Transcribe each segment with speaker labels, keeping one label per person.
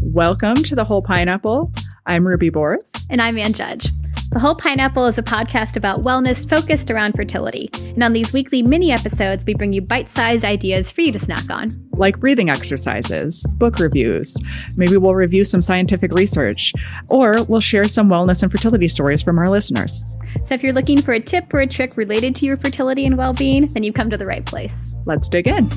Speaker 1: Welcome to The Whole Pineapple. I'm Ruby Boris.
Speaker 2: And I'm Ann Judge. The Whole Pineapple is a podcast about wellness focused around fertility. And on these weekly mini episodes, we bring you bite-sized ideas for you to snack on.
Speaker 1: Like breathing exercises, book reviews. Maybe we'll review some scientific research, or we'll share some wellness and fertility stories from our listeners.
Speaker 2: So if you're looking for a tip or a trick related to your fertility and well-being, then you've come to the right place.
Speaker 1: Let's dig in.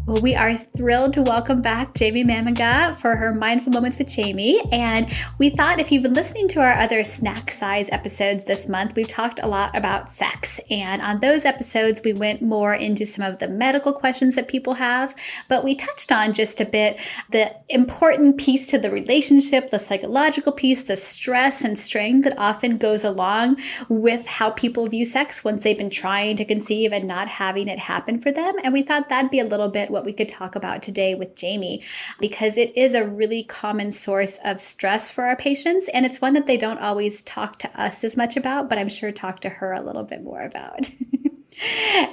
Speaker 2: Well, we are thrilled to welcome back Jamie Mamaga for her Mindful Moments with Jamie. And we thought if you've been listening to our other snack size episodes this month, we've talked a lot about sex. And on those episodes, we went more into some of the medical questions that people have. But we touched on just a bit the important piece to the relationship, the psychological piece, the stress and strain that often goes along with how people view sex once they've been trying to conceive and not having it happen for them. And we thought that'd be a little bit what we could talk about today with Jamie, because it is a really common source of stress for our patients. And it's one that they don't always talk to us as much about, but I'm sure talk to her a little bit more about.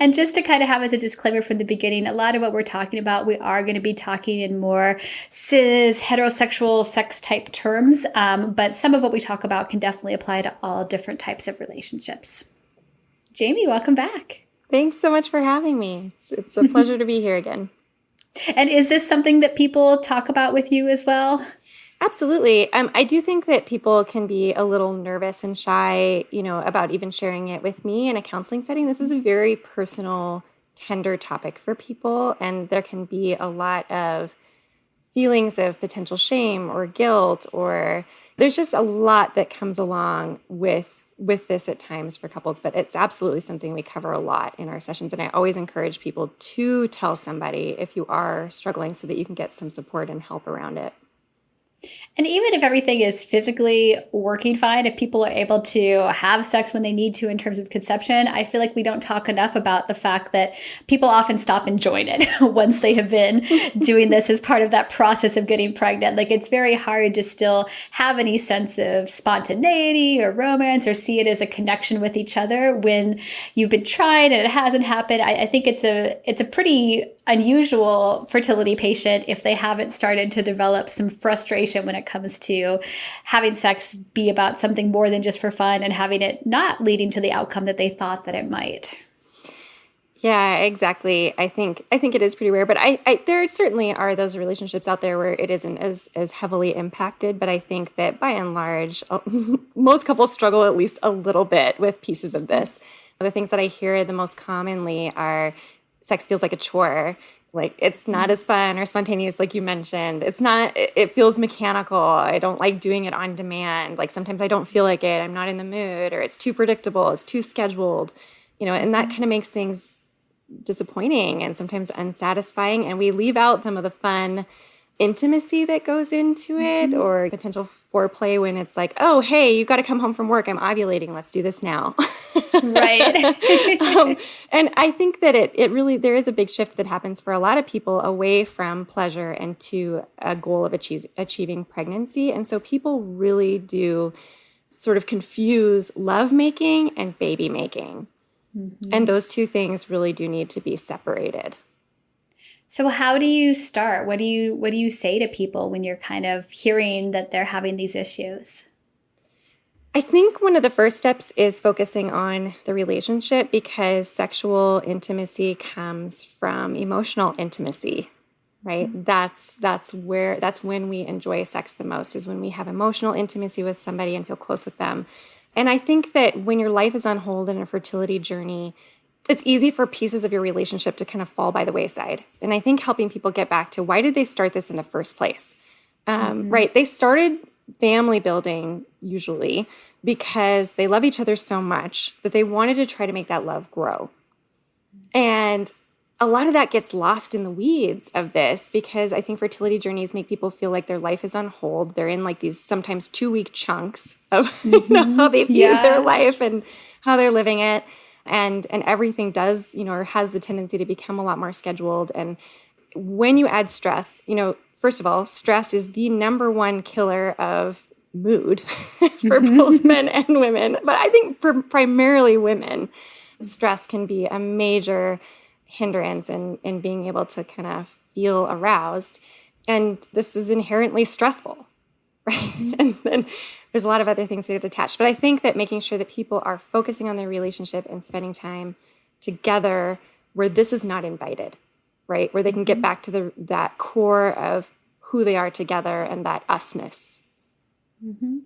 Speaker 2: And just to kind of have as a disclaimer from the beginning, a lot of what we're talking about, we are going to be talking in more cis, heterosexual sex type terms. But some of what we talk about can definitely apply to all different types of relationships. Jamie, welcome back.
Speaker 3: Thanks so much for having me. It's a pleasure to be here again.
Speaker 2: And is this something that people talk about with you as well?
Speaker 3: Absolutely. I do think that people can be a little nervous and shy, about even sharing it with me in a counseling setting. This is a very personal, tender topic for people, and there can be a lot of feelings of potential shame or guilt, or there's just a lot that comes along with this at times for couples, but it's absolutely something we cover a lot in our sessions. And I always encourage people to tell somebody if you are struggling so that you can get some support and help around it.
Speaker 2: And even if everything is physically working fine, if people are able to have sex when they need to in terms of conception, I feel like we don't talk enough about the fact that people often stop enjoying it once they have been doing this as part of that process of getting pregnant. Like, it's very hard to still have any sense of spontaneity or romance or see it as a connection with each other when you've been trying and it hasn't happened. I think it's a pretty unusual fertility patient if they haven't started to develop some frustration when it comes to having sex be about something more than just for fun and having it not leading to the outcome that they thought that it might.
Speaker 3: Yeah, exactly. I think it is pretty rare, but I there certainly are those relationships out there where it isn't as heavily impacted. But I think that by and large, most couples struggle at least a little bit with pieces of this. The things that I hear the most commonly are sex feels like a chore. Like, it's not as fun or spontaneous, like you mentioned. It feels mechanical. I don't like doing it on demand. Like, sometimes I don't feel like it. I'm not in the mood, or it's too predictable. It's too scheduled, and that kind of makes things disappointing and sometimes unsatisfying. And we leave out some of the fun intimacy that goes into it, or potential foreplay when it's like, oh, hey, you got to come home from work. I'm ovulating. Let's do this now.
Speaker 2: Right.
Speaker 3: And I think that it really, there is a big shift that happens for a lot of people away from pleasure and to a goal of achieving pregnancy. And so people really do sort of confuse lovemaking and baby making. Mm-hmm. And those two things really do need to be separated.
Speaker 2: So how do you start? What do you say to people when you're kind of hearing that they're having these issues?
Speaker 3: I think one of the first steps is focusing on the relationship, because sexual intimacy comes from emotional intimacy, right? Mm-hmm. That's when we enjoy sex the most, is when we have emotional intimacy with somebody and feel close with them. And I think that when your life is on hold in a fertility journey, it's easy for pieces of your relationship to kind of fall by the wayside. And I think helping people get back to why did they start this in the first place? Right? They started family building usually because they love each other so much that they wanted to try to make that love grow. And a lot of that gets lost in the weeds of this, because I think fertility journeys make people feel like their life is on hold. They're in like these sometimes 2-week chunks of how they view their life and how they're living it. And everything does, or has the tendency to become a lot more scheduled. And when you add stress, first of all, stress is the number one killer of mood for both men and women. But I think for primarily women, stress can be a major hindrance in being able to kind of feel aroused. And this is inherently stressful, right? And then there's a lot of other things that get attached. But I think that making sure that people are focusing on their relationship and spending time together where this is not invited, right? Where they can get back to that core of who they are together and that usness.
Speaker 2: Mm-hmm.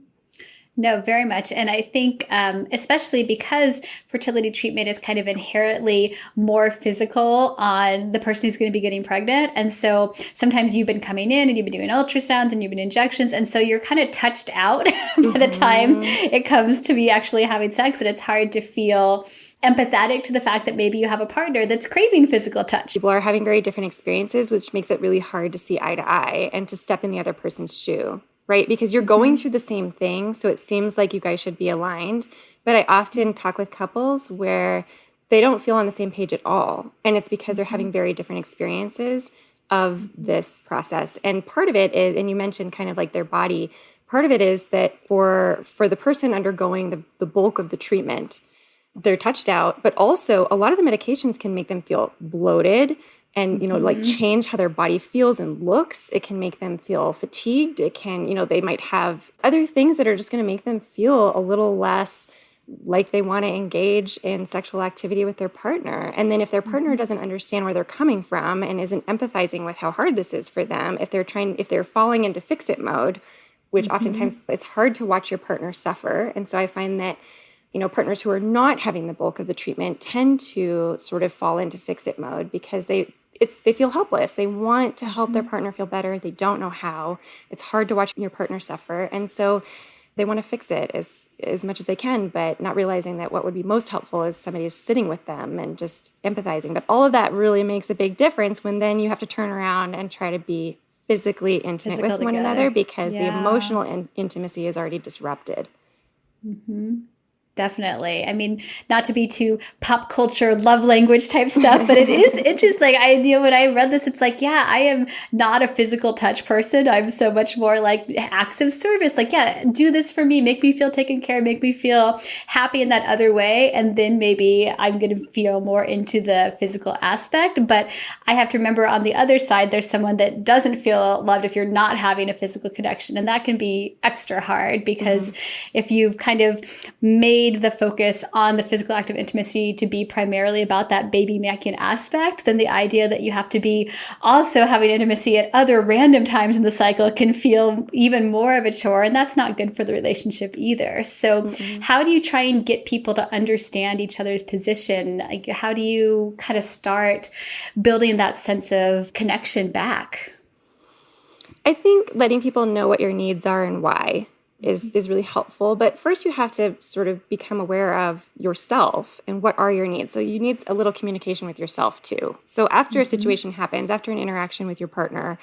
Speaker 2: No, very much. And I think especially because fertility treatment is kind of inherently more physical on the person who's going to be getting pregnant. And so sometimes you've been coming in and you've been doing ultrasounds and you've been injections. And so you're kind of touched out by the time it comes to be actually having sex. And it's hard to feel empathetic to the fact that maybe you have a partner that's craving physical touch.
Speaker 3: People are having very different experiences, which makes it really hard to see eye to eye and to step in the other person's shoe. Right? Because you're going through the same thing. So it seems like you guys should be aligned. But I often talk with couples where they don't feel on the same page at all. And it's because they're having very different experiences of this process. And part of it is, and you mentioned kind of like their body, part of it is that for the person undergoing the bulk of the treatment, they're touched out. But also a lot of the medications can make them feel bloated and, like change how their body feels and looks. It can make them feel fatigued. It can, they might have other things that are just going to make them feel a little less like they want to engage in sexual activity with their partner. And then if their partner doesn't understand where they're coming from and isn't empathizing with how hard this is for them, if they're falling into fix-it mode, which oftentimes it's hard to watch your partner suffer. And so I find that partners who are not having the bulk of the treatment tend to sort of fall into fix-it mode because they feel helpless. They want to help their partner feel better. They don't know how. It's hard to watch your partner suffer. And so they want to fix it as much as they can, but not realizing that what would be most helpful is somebody is sitting with them and just empathizing. But all of that really makes a big difference when then you have to turn around and try to be physically intimate with one another because the emotional intimacy is already disrupted.
Speaker 2: Mm-hmm. Definitely. I mean, not to be too pop culture, love language type stuff, but it is interesting. When I read this, it's like, I am not a physical touch person. I'm so much more like acts of service. Like, do this for me, make me feel taken care of, make me feel happy in that other way. And then maybe I'm going to feel more into the physical aspect. But I have to remember on the other side, there's someone that doesn't feel loved if you're not having a physical connection. And that can be extra hard because if you've kind of made the focus on the physical act of intimacy to be primarily about that baby making aspect, then the idea that you have to be also having intimacy at other random times in the cycle can feel even more of a chore, and that's not good for the relationship either. So how do you try and get people to understand each other's position? Like, how do you kind of start building that sense of connection back?
Speaker 3: I think letting people know what your needs are and why is really helpful. But first you have to sort of become aware of yourself and what are your needs. So you need a little communication with yourself too. So after a situation happens, after an interaction with your partner,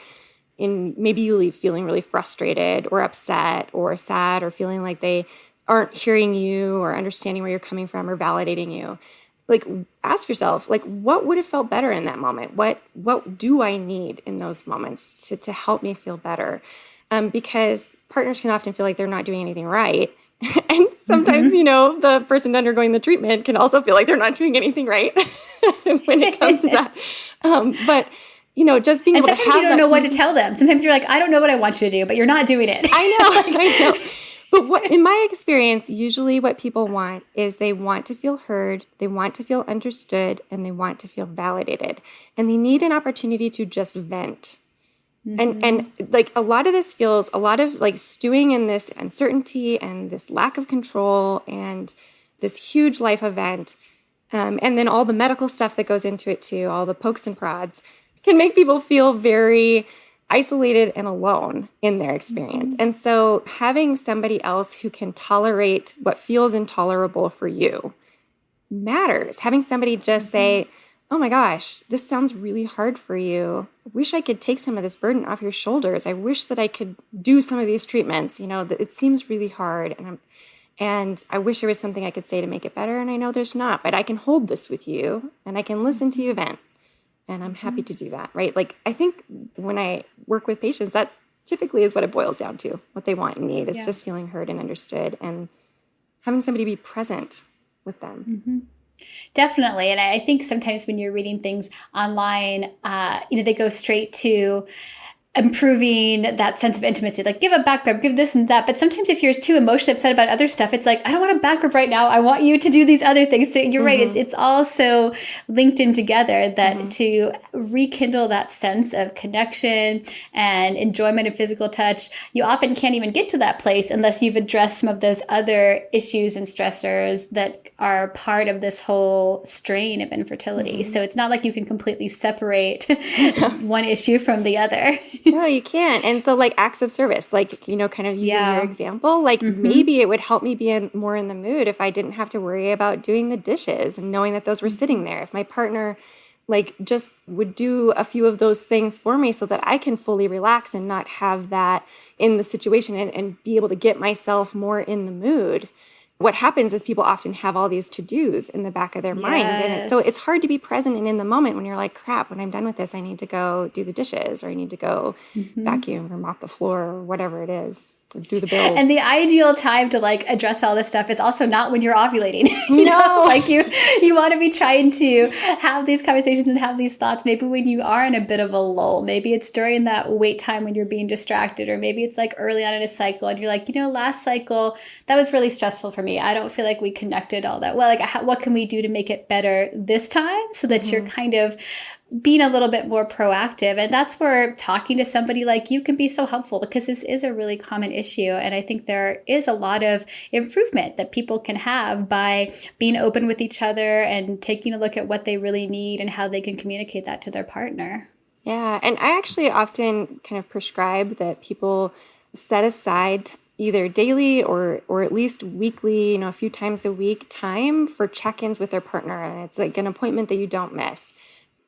Speaker 3: and maybe you leave feeling really frustrated or upset or sad or feeling like they aren't hearing you or understanding where you're coming from or validating you, like ask yourself, like, what would have felt better in that moment? What do I need in those moments to help me feel better? Because partners can often feel like they're not doing anything right. And sometimes, the person undergoing the treatment can also feel like they're not doing anything right when it comes to that. But, just being able to have
Speaker 2: sometimes you don't know what to tell them. Sometimes you're like, I don't know what I want you to do, but you're not doing it.
Speaker 3: I know. But in my experience, usually what people want is they want to feel heard, they want to feel understood, and they want to feel validated. And they need an opportunity to just vent. And like a lot of this feels a lot of like stewing in this uncertainty and this lack of control and this huge life event. And then all the medical stuff that goes into it too, all the pokes and prods can make people feel very isolated and alone in their experience. And so having somebody else who can tolerate what feels intolerable for you matters. Having somebody just say, oh my gosh, this sounds really hard for you. I wish I could take some of this burden off your shoulders. I wish that I could do some of these treatments. It seems really hard. And I wish there was something I could say to make it better. And I know there's not, but I can hold this with you and I can listen to you vent. And I'm happy to do that, right? Like, I think when I work with patients, that's typically is what it boils down to. What they want and need is
Speaker 2: Yeah.
Speaker 3: just feeling heard and understood and having somebody be present with them.
Speaker 2: Definitely. And I think sometimes when you're reading things online, they go straight to improving that sense of intimacy, like give a back rub, give this and that. But sometimes if you're too emotionally upset about other stuff, it's like, I don't want a back rub right now. I want you to do these other things. So you're right. It's all so linked in together that to rekindle that sense of connection and enjoyment of physical touch, you often can't even get to that place unless you've addressed some of those other issues and stressors that are part of this whole strain of infertility. So it's not like you can completely separate one issue from the other.
Speaker 3: No, you can't. And so like acts of service, like, kind of using your example, like maybe it would help me be more in the mood if I didn't have to worry about doing the dishes and knowing that those were sitting there. If my partner like just would do a few of those things for me so that I can fully relax and not have that in the situation and be able to get myself more in the mood. What happens is people often have all these to-dos in the back of their mind. And so it's hard to be present and in the moment when you're like, crap, when I'm done with this, I need to go do the dishes or I need to go vacuum or mop the floor or whatever it is. Or do the bills.
Speaker 2: And the ideal time to like address all this stuff is also not when you're ovulating. you know, like you want to be trying to have these conversations and have these thoughts maybe when you are in a bit of a lull. Maybe it's during that wait time when you're being distracted, or maybe it's like early on in a cycle and you're like, last cycle, that was really stressful for me. I don't feel like we connected all that well. Like what can we do to make it better this time so that you're kind of being a little bit more proactive. And that's where talking to somebody like you can be so helpful, because this is a really common issue. And I think there is a lot of improvement that people can have by being open with each other and taking a look at what they really need and how they can communicate that to their partner.
Speaker 3: Yeah. And I actually often kind of prescribe that people set aside either daily or at least weekly, a few times a week time for check-ins with their partner. And it's like an appointment that you don't miss.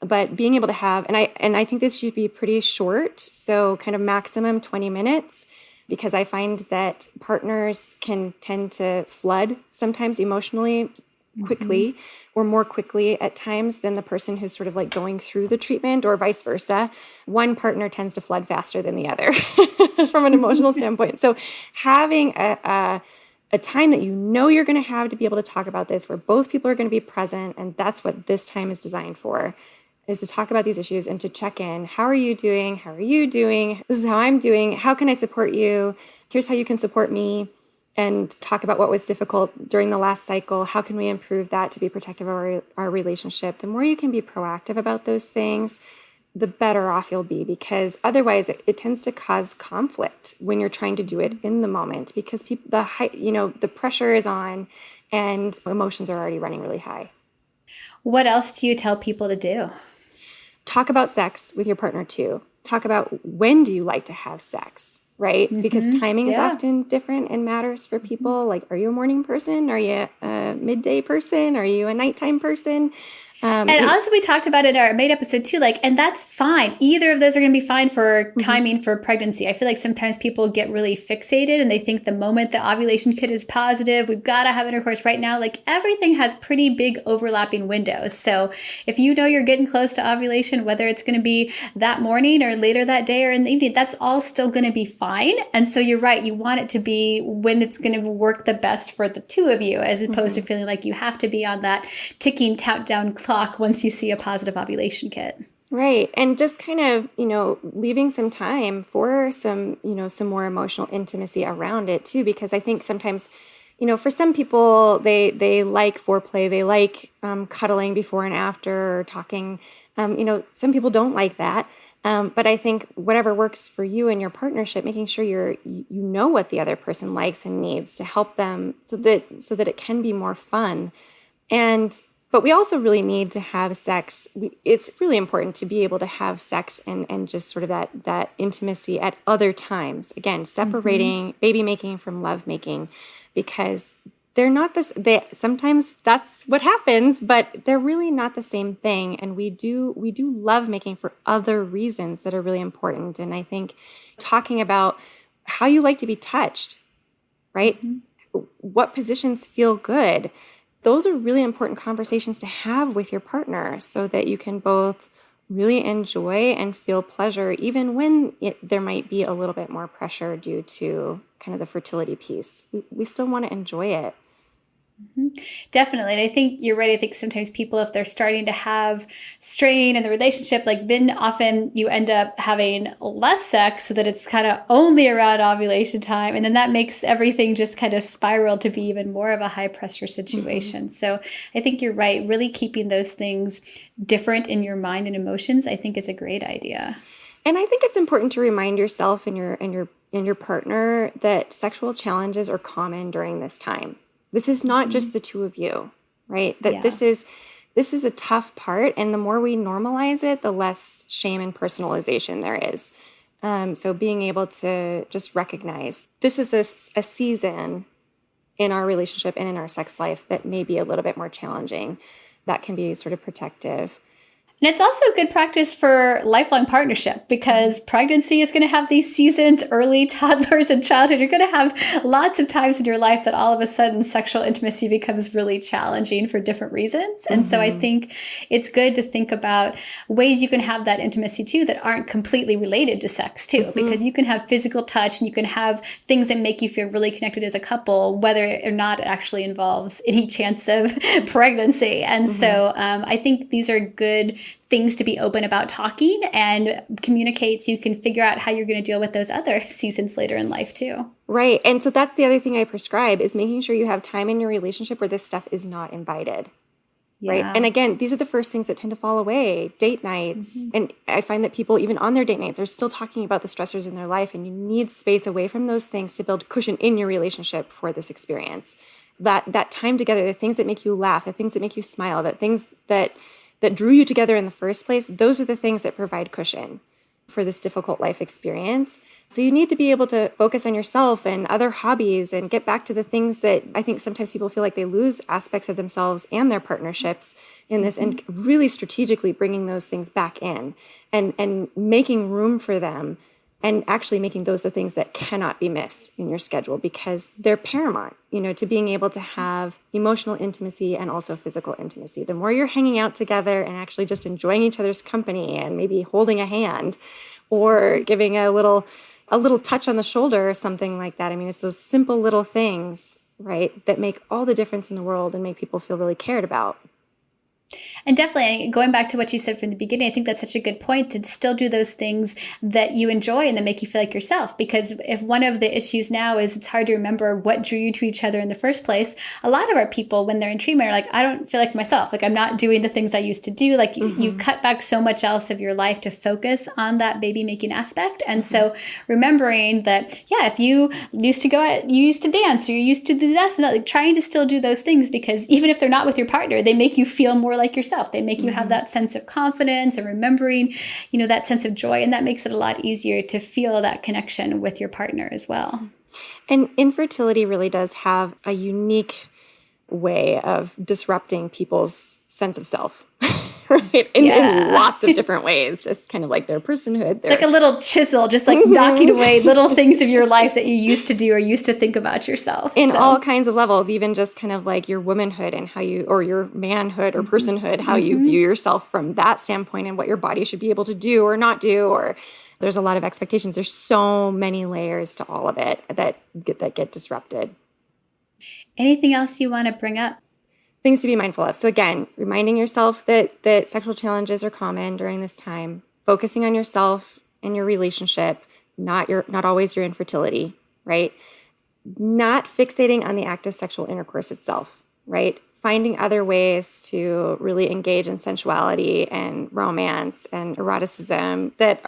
Speaker 3: But being able to have, and I think this should be pretty short, so kind of maximum 20 minutes, because I find that partners can tend to flood sometimes emotionally quickly or more quickly at times than the person who's sort of like going through the treatment, or vice versa. One partner tends to flood faster than the other from an emotional standpoint. So having a time that you're going to have to be able to talk about this, where both people are going to be present, and that's what this time is designed for, is to talk about these issues and to check in. How are you doing? How are you doing? This is how I'm doing. How can I support you? Here's how you can support me. And talk about what was difficult during the last cycle. How can we improve that to be protective of our relationship? The more you can be proactive about those things, the better off you'll be, because otherwise it tends to cause conflict when you're trying to do it in the moment, because the pressure is on and emotions are already running really high.
Speaker 2: What else do you tell people to do?
Speaker 3: Talk about sex with your partner too. Talk about, when do you like to have sex, right? Because timing is often different and matters for people. Like, are you a morning person? Are you a midday person? Are you a nighttime person?
Speaker 2: And also we talked about it in our main episode too, and that's fine. Either of those are going to be fine for timing for pregnancy. I feel like sometimes people get really fixated and they think the moment the ovulation kit is positive, we've got to have intercourse right now. Like, everything has pretty big overlapping windows. So if you're getting close to ovulation, whether it's going to be that morning or later that day or in the evening, that's all still going to be fine. And so you're right. You want it to be when it's going to work the best for the two of you, as opposed to feeling like you have to be on that ticking countdown clock once you see a positive ovulation kit.
Speaker 3: Right. And just kind of, leaving some time for some more emotional intimacy around it too, because I think sometimes, for some people, they like foreplay, they like cuddling before and after, or talking. Some people don't like that. But I think whatever works for you and your partnership, making sure you know what the other person likes and needs to help them so that it can be more fun. But we also really need to have sex. It's really important to be able to have sex and just sort of that intimacy at other times. Again, separating baby making from love making, because they're not this. Sometimes that's what happens, but they're really not the same thing. And we do love making for other reasons that are really important. And I think talking about how you like to be touched, right? What positions feel good. Those are really important conversations to have with your partner, so that you can both really enjoy and feel pleasure, even when there might be a little bit more pressure due to kind of the fertility piece. We still want to enjoy it.
Speaker 2: Definitely. And I think you're right. I think sometimes people, if they're starting to have strain in the relationship, like then often you end up having less sex so that it's kind of only around ovulation time. And then that makes everything just kind of spiral to be even more of a high pressure situation. So I think you're right. Really keeping those things different in your mind and emotions, I think is a great idea.
Speaker 3: And I think it's important to remind yourself and your partner that sexual challenges are common during this time. This is not just the two of you, right? That this is a tough part, and the more we normalize it, the less shame and personalization there is. So being able to just recognize this is a season in our relationship and in our sex life that may be a little bit more challenging, that can be sort of protective.
Speaker 2: And it's also good practice for lifelong partnership because pregnancy is going to have these seasons, early toddlers and childhood. You're going to have lots of times in your life that all of a sudden sexual intimacy becomes really challenging for different reasons. And so I think it's good to think about ways you can have that intimacy too that aren't completely related to sex too, because you can have physical touch and you can have things that make you feel really connected as a couple, whether or not it actually involves any chance of pregnancy. And so I think these are good things to be open about talking and communicate so you can figure out how you're going to deal with those other seasons later in life too.
Speaker 3: Right. And so that's the other thing I prescribe is making sure you have time in your relationship where this stuff is not invited. Yeah. Right. And again, these are the first things that tend to fall away. Date nights. And I find that people, even on their date nights, are still talking about the stressors in their life, and you need space away from those things to build cushion in your relationship for this experience. That time together, the things that make you laugh, the things that make you smile, the things that drew you together in the first place, those are the things that provide cushion for this difficult life experience. So you need to be able to focus on yourself and other hobbies and get back to the things that I think sometimes people feel like they lose aspects of themselves and their partnerships in this, and really strategically bringing those things back in and making room for them, and actually making those the things that cannot be missed in your schedule because they're paramount, to being able to have emotional intimacy and also physical intimacy. The more you're hanging out together and actually just enjoying each other's company and maybe holding a hand or giving a little touch on the shoulder or something like that. I mean, it's those simple little things, right, that make all the difference in the world and make people feel really cared about.
Speaker 2: And definitely going back to what you said from the beginning, I think that's such a good point to still do those things that you enjoy and that make you feel like yourself. Because if one of the issues now is it's hard to remember what drew you to each other in the first place, a lot of our people, when they're in treatment, are like, I don't feel like myself. Like I'm not doing the things I used to do. Like you've cut back so much else of your life to focus on that baby making aspect. And so remembering that, if you used to go out, you used to dance, or you used to do this and that, like trying to still do those things, because even if they're not with your partner, they make you feel more like yourself. They make you have that sense of confidence and remembering, that sense of joy. And that makes it a lot easier to feel that connection with your partner as well.
Speaker 3: And infertility really does have a unique way of disrupting people's sense of self, right? In lots of different ways, just kind of like their personhood.
Speaker 2: It's like a little chisel, just like knocking away little things of your life that you used to do or used to think about yourself.
Speaker 3: In all kinds of levels, even just kind of like your womanhood and how you, or your manhood or personhood, how you view yourself from that standpoint and what your body should be able to do or not do, or there's a lot of expectations. There's so many layers to all of it that get disrupted.
Speaker 2: Anything else you want to bring up?
Speaker 3: Things to be mindful of. So again, reminding yourself that sexual challenges are common during this time, focusing on yourself and your relationship, not always your infertility, right? Not fixating on the act of sexual intercourse itself, right? Finding other ways to really engage in sensuality and romance and eroticism that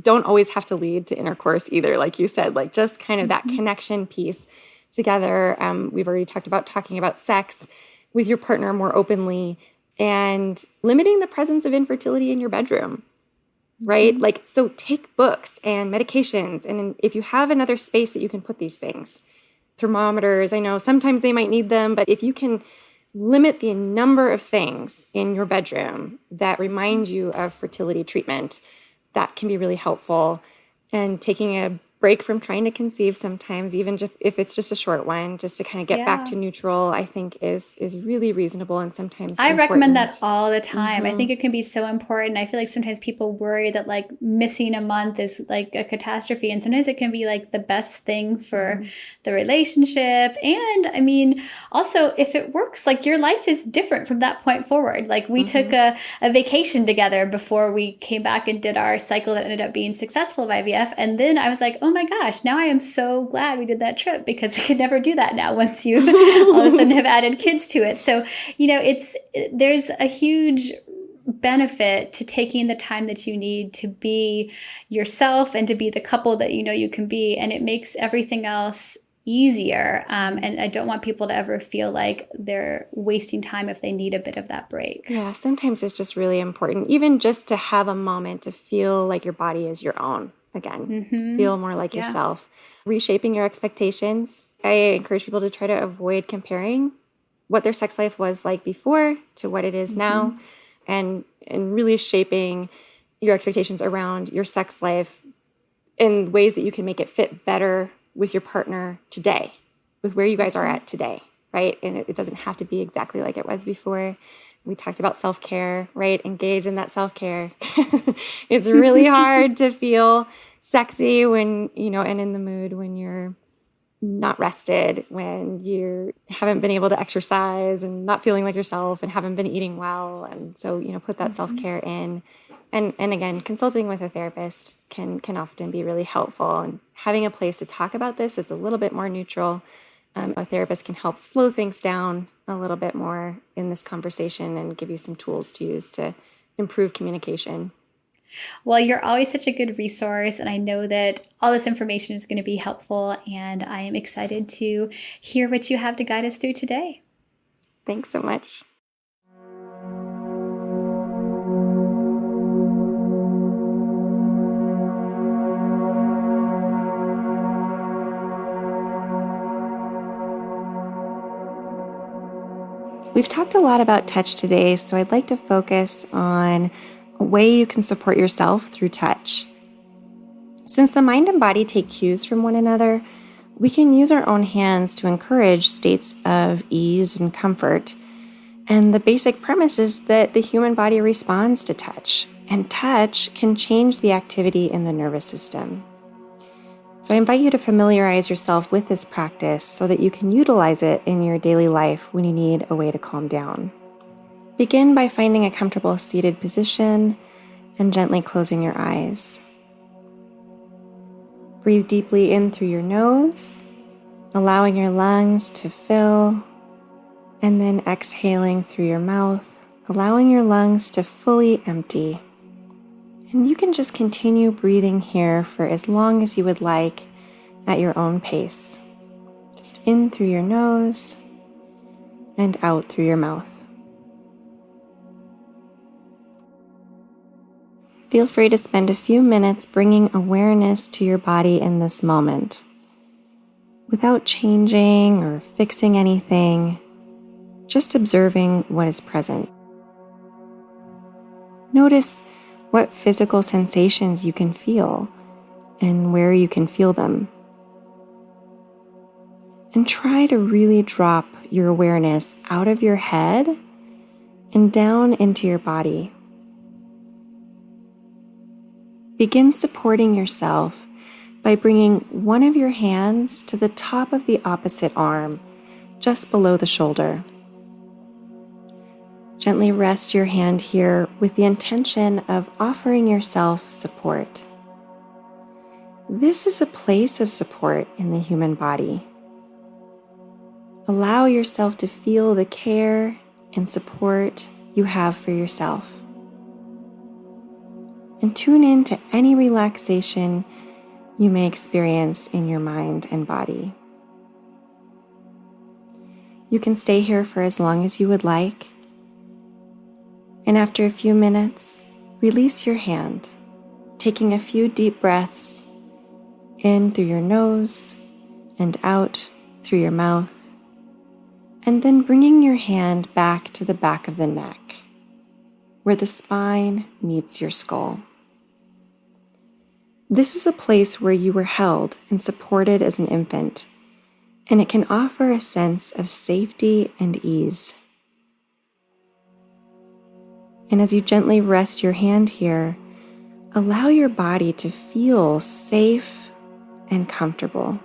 Speaker 3: don't always have to lead to intercourse either, like you said, like just kind of that connection piece together. We've already talking about sex with your partner more openly and limiting the presence of infertility in your bedroom, right? Like, so take books and medications. And if you have another space that you can put these things, thermometers, I know sometimes they might need them, but if you can limit the number of things in your bedroom that remind you of fertility treatment, that can be really helpful. And taking a break from trying to conceive sometimes, even if it's just a short one, just to kind of get back to neutral, I think is really reasonable and sometimes
Speaker 2: I
Speaker 3: important.
Speaker 2: recommend that all the time. I think it can be so important. I feel like sometimes people worry that like missing a month is like a catastrophe. And sometimes it can be like the best thing for the relationship. And I mean, also if it works, like your life is different from that point forward. Like we took a vacation together before we came back and did our cycle that ended up being successful of IVF. And then I was like, oh my gosh, now I am so glad we did that trip, because we could never do that now once you all of a sudden have added kids to it. So, you know, there's a huge benefit to taking the time that you need to be yourself and to be the couple that you know you can be. And it makes everything else easier. And I don't want people to ever feel like they're wasting time if they need a bit of that break.
Speaker 3: Yeah, sometimes it's just really important, even just to have a moment to feel like your body is your own again, feel more like yourself. Reshaping your expectations. I encourage people to try to avoid comparing what their sex life was like before to what it is now, and really shaping your expectations around your sex life in ways that you can make it fit better with your partner today, with where you guys are at today, right? And it doesn't have to be exactly like it was before. We talked about self-care, right? Engage in that self-care. It's really hard to feel sexy when, you know, and in the mood when you're not rested, when you haven't been able to exercise and not feeling like yourself and haven't been eating well. And so, you know, put that self-care in. And again, consulting with a therapist can often be really helpful. And having a place to talk about this is a little bit more neutral. A therapist can help slow things down a little bit more in this conversation and give you some tools to use to improve communication.
Speaker 2: Well, you're always such a good resource, and I know that all this information is going to be helpful, and I am excited to hear what you have to guide us through today.
Speaker 3: Thanks so much. We've talked a lot about touch today, so I'd like to focus on a way you can support yourself through touch. Since the mind and body take cues from one another, we can use our own hands to encourage states of ease and comfort. And the basic premise is that the human body responds to touch, and touch can change the activity in the nervous system. So I invite you to familiarize yourself with this practice so that you can utilize it in your daily life when you need a way to calm down. Begin by finding a comfortable seated position and gently closing your eyes. Breathe deeply in through your nose, allowing your lungs to fill, and then exhaling through your mouth, allowing your lungs to fully empty. And you can just continue breathing here for as long as you would like at your own pace. Just in through your nose and out through your mouth. Feel free to spend a few minutes bringing awareness to your body in this moment. Without changing or fixing anything, just observing what is present. Notice what physical sensations you can feel and where you can feel them. And try to really drop your awareness out of your head and down into your body. Begin supporting yourself by bringing one of your hands to the top of the opposite arm, just below the shoulder. Gently rest your hand here with the intention of offering yourself support. This is a place of support in the human body. Allow yourself to feel the care and support you have for yourself. And tune in to any relaxation you may experience in your mind and body. You can stay here for as long as you would like. And after a few minutes, release your hand, taking a few deep breaths in through your nose and out through your mouth, and then bringing your hand back to the back of the neck, where the spine meets your skull. This is a place where you were held and supported as an infant, and it can offer a sense of safety and ease. And as you gently rest your hand here, allow your body to feel safe and comfortable.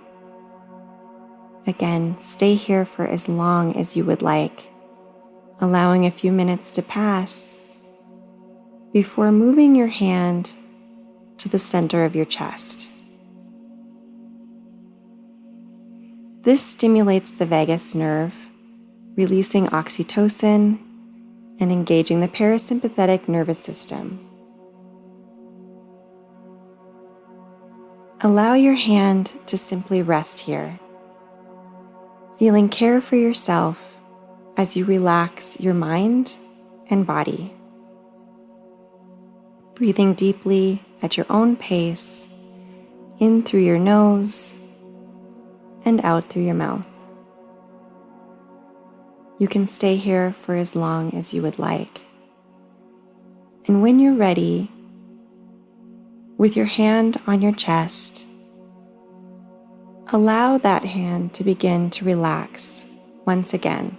Speaker 3: Again, stay here for as long as you would like, allowing a few minutes to pass before moving your hand to the center of your chest. This stimulates the vagus nerve, releasing oxytocin and engaging the parasympathetic nervous system. Allow your hand to simply rest here, feeling care for yourself as you relax your mind and body. Breathing deeply at your own pace, in through your nose and out through your mouth. You can stay here for as long as you would like. And when you're ready, with your hand on your chest, allow that hand to begin to relax once again,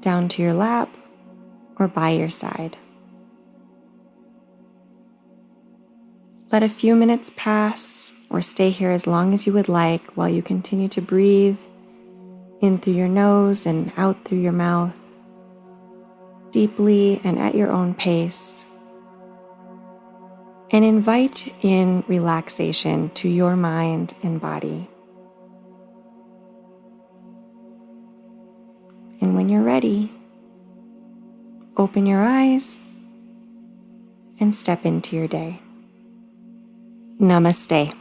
Speaker 3: down to your lap or by your side. Let a few minutes pass or stay here as long as you would like while you continue to breathe in through your nose and out through your mouth, deeply and at your own pace. And invite in relaxation to your mind and body. And when you're ready, open your eyes and step into your day. Namaste.